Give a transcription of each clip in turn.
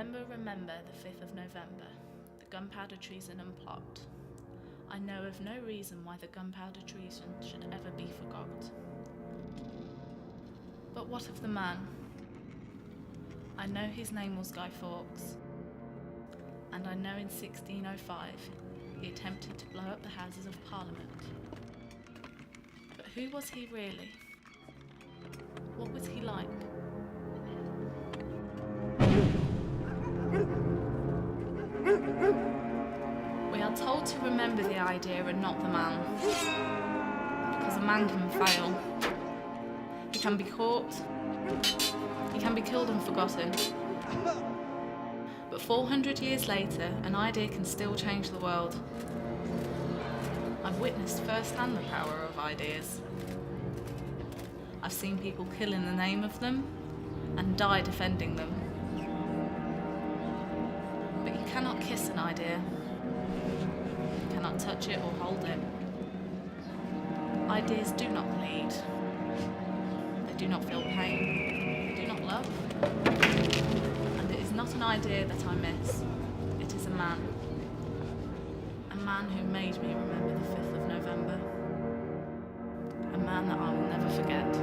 Remember the 5th of November, the gunpowder treason and plot. I know of no reason why the gunpowder treason should ever be forgot. But what of the man? I know his name was Guy Fawkes, and I know in 1605 he attempted to blow up the Houses of Parliament. But who was he really? What was he like? We are told to remember the idea and not the man, because a man can fail. He can be caught, he can be killed and forgotten. But 400 years later, an idea can still change the world. I've witnessed firsthand the power of ideas. I've seen people kill in the name of them and die defending them. But you cannot kiss an idea. You cannot touch it or hold it. Ideas do not bleed. They do not feel pain. They do not love. And it is not an idea that I miss. It is a man. A man who made me remember the 5th of November. A man that I will never forget.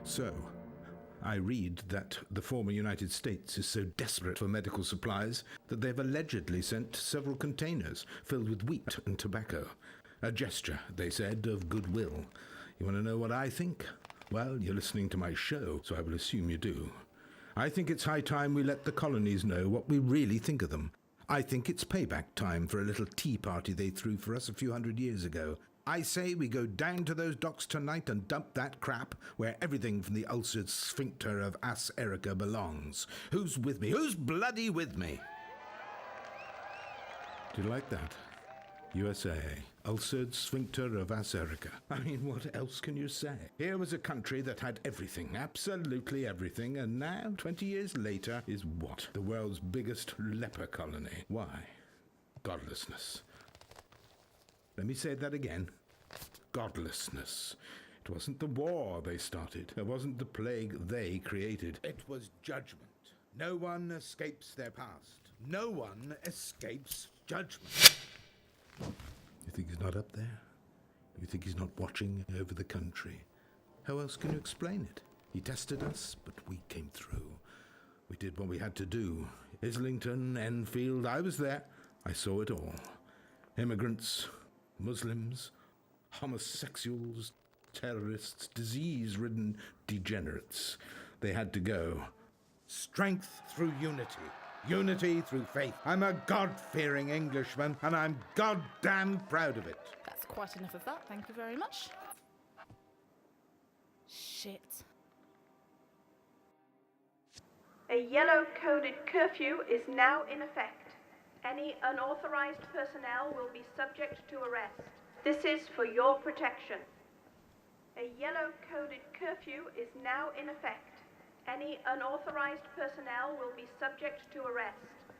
So, I read that the former United States is so desperate for medical supplies that they've allegedly sent several containers filled with wheat and tobacco. A gesture, they said, of goodwill. You want to know what I think? Well, you're listening to my show, so I will assume you do. I think it's high time we let the colonies know what we really think of them. I think it's payback time for a little tea party they threw for us a few hundred years ago. I say we go down to those docks tonight and dump that crap where everything from the ulcered sphincter of Ass Erica belongs. Who's with me? Who's bloody with me? Do you like that? USA, ulcered sphincter of Ass Erica. I mean, what else can you say? Here was a country that had everything, absolutely everything, and now, 20 years later, is what? The world's biggest leper colony. Why? Godlessness. Let me say that again. Godlessness. It wasn't the war they started. It wasn't the plague they created. It was judgment. No one escapes their past. No one escapes judgment. You think he's not up there? You think he's not watching over the country? How else can you explain it? He tested us, but we came through. We did what we had to do. Islington, Enfield, I was there. I saw it all. Immigrants, Muslims, homosexuals, terrorists, disease-ridden degenerates. They had to go. Strength through unity. Unity through faith. I'm a God-fearing Englishman, and I'm goddamn proud of it. That's quite enough of that, thank you very much. Shit. A yellow-coded curfew is now in effect. Any unauthorized personnel will be subject to arrest. This is for your protection. A yellow-coded curfew is now in effect. Any unauthorized personnel will be subject to arrest.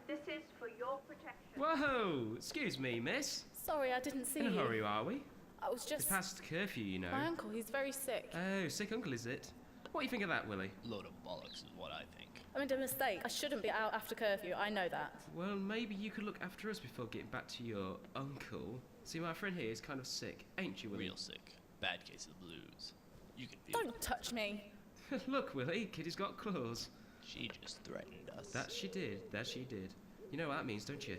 This is for your protection. Whoa! Excuse me, miss. Sorry, I didn't see In a you. hurry, are we? I was just... It's past curfew, you know. My uncle, he's very sick. Oh, sick uncle, is it? What do you think of that, Willie? Load of bollocks is what I think. I made a mistake. I shouldn't be out after curfew, I know that. Well, maybe you could look after us before getting back to your uncle. See, my friend here is kind of sick, ain't you, Willie? Real sick. Bad case of the blues. You can feel Don't touch me. Look, Willie, Kitty's got claws. She just threatened us. That she did. You know what that means, don't you?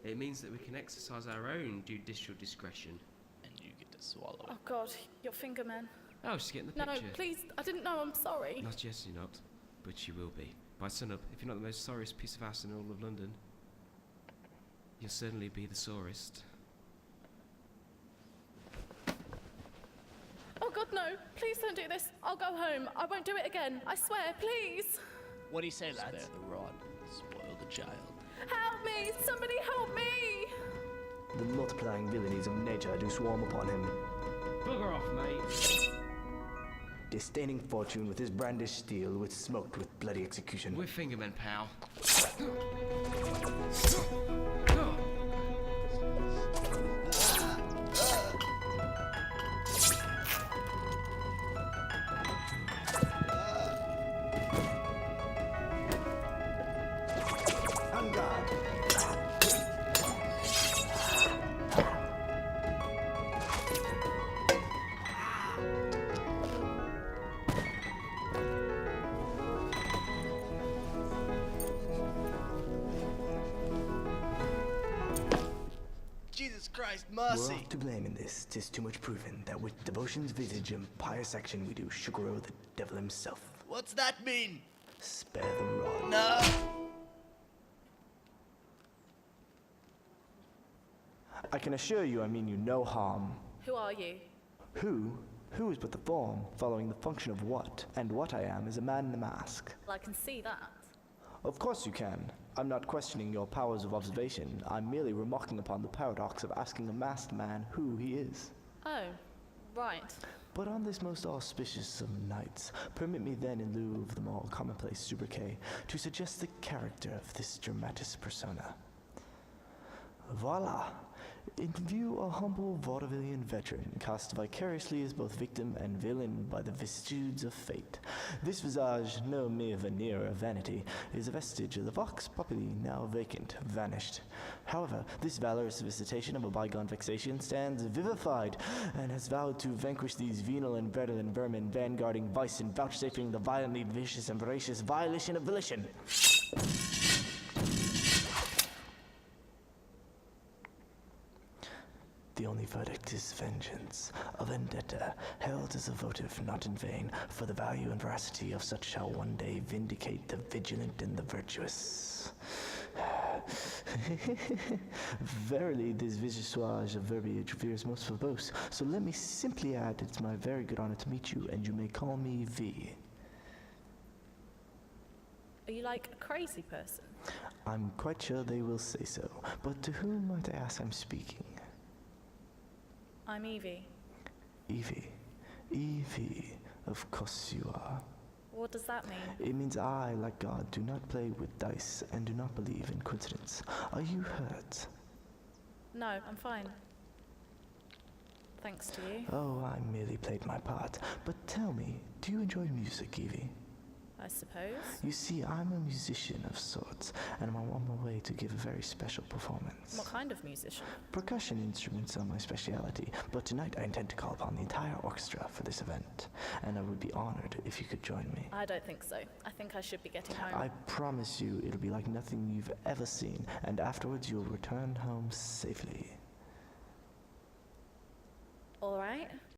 It means that we can exercise our own judicial discretion. And you get to swallow it. Oh God, your finger, man. Oh, she's getting the No, picture. please, I didn't know, I'm sorry. Not yes, you're not. But you will be. By sunup, if you're not the most sorriest piece of ass in all of London, you'll certainly be the sorest. Oh God, no, please don't do this. I'll go home. I won't do it again. I swear, please. What do you say, lads? Spare the rod, spoil the child. Help me, somebody help me. The multiplying villainies of nature do swarm upon him. Bugger off, mate. Disdaining fortune with his brandished steel, which smoked with bloody execution. We're fingermen, pal. Christ, We're mercy! off to blame in this. 'Tis too much proven that with devotion's visage and pious action we do sugar the devil himself. What's that mean? Spare the rod. No! I can assure you I mean you no harm. Who are you? Who? Who is but the form, following the function of what? And what I am is a man in a mask. Well, I can see that. Of course you can. I'm not questioning your powers of observation. I'm merely remarking upon the paradox of asking a masked man who he is. Oh, right. But on this most auspicious of nights, permit me then, in lieu of the more commonplace sobriquet, to suggest the character of this dramatis persona. Voila! In view, a humble vaudevillian veteran, cast vicariously as both victim and villain by the vicissitudes of fate. This visage, no mere veneer of vanity, is a vestige of the vox populi now vacant, vanished. However, this valorous visitation of a bygone vexation stands vivified, and has vowed to vanquish these venal and virulent vermin, vanguarding vice and vouchsafing the violently vicious and voracious violation of volition. The only verdict is vengeance, a vendetta, held as a votive not in vain, for the value and veracity of such shall one day vindicate the vigilant and the virtuous. Verily, this visageage of verbiage appears most verbose, so let me simply add it's my very good honor to meet you, and you may call me V. Are you like a crazy person? I'm quite sure they will say so, but to whom might I ask I'm speaking? I'm Evie. Evie. Evie, of course you are. What does that mean? It means I, like God, do not play with dice and do not believe in coincidence. Are you hurt? No, I'm fine. Thanks to you. Oh, I merely played my part. But tell me, do you enjoy music, Evie? I suppose. You see, I'm a musician of sorts, and I'm on my way to give a very special performance. What kind of musician? Percussion instruments are my speciality, but tonight I intend to call upon the entire orchestra for this event, and I would be honored if you could join me. I don't think so. I think I should be getting home. I promise you it'll be like nothing you've ever seen, and afterwards you'll return home safely. All right.